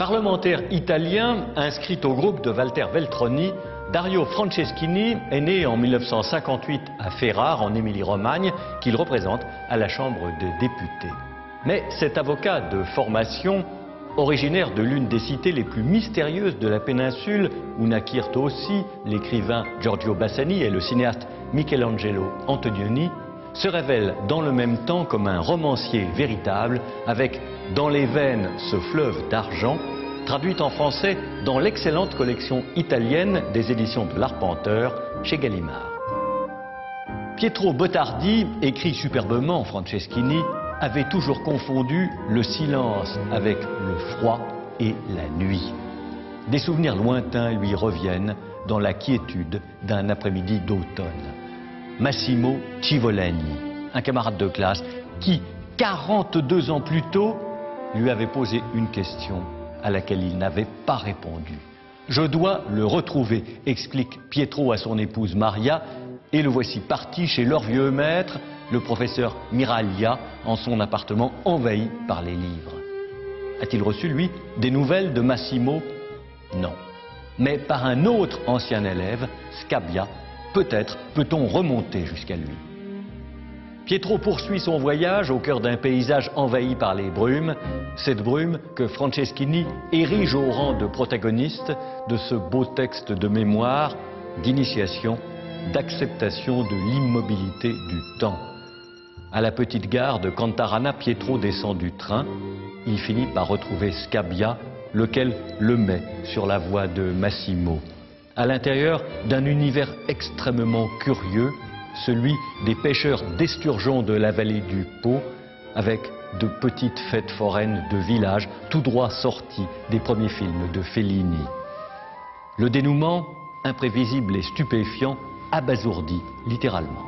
Parlementaire italien inscrit au groupe de Walter Veltroni, Dario Franceschini est né en 1958 à Ferrare, en Émilie-Romagne, qu'il représente à la Chambre des députés. Mais cet avocat de formation, originaire de l'une des cités les plus mystérieuses de la péninsule, où naquirent aussi l'écrivain Giorgio Bassani et le cinéaste Michelangelo Antonioni, se révèle dans le même temps comme un romancier véritable, avec dans les veines ce fleuve d'argent, traduit en français dans l'excellente collection italienne des éditions de l'Arpenteur chez Gallimard. Pietro Bottardi, écrit superbement Franceschini, avait toujours confondu le silence avec le froid et la nuit. Des souvenirs lointains lui reviennent dans la quiétude d'un après-midi d'automne. Massimo Civolani, un camarade de classe qui, 42 ans plus tôt, lui avait posé une question à laquelle il n'avait pas répondu. « Je dois le retrouver », explique Pietro à son épouse Maria, et le voici parti chez leur vieux maître, le professeur Miraglia, en son appartement envahi par les livres. A-t-il reçu, lui, des nouvelles de Massimo? Non. Mais par un autre ancien élève, Scabbia, peut-être peut-on remonter jusqu'à lui. Pietro poursuit son voyage au cœur d'un paysage envahi par les brumes, cette brume que Franceschini érige au rang de protagoniste de ce beau texte de mémoire, d'initiation, d'acceptation de l'immobilité du temps. À la petite gare de Cantarana, Pietro descend du train. Il finit par retrouver Scabbia, lequel le met sur la voie de Massimo. À l'intérieur d'un univers extrêmement curieux, celui des pêcheurs d'esturgeons de la vallée du Pô, avec de petites fêtes foraines de village, tout droit sorties des premiers films de Fellini. Le dénouement, imprévisible et stupéfiant, abasourdit littéralement.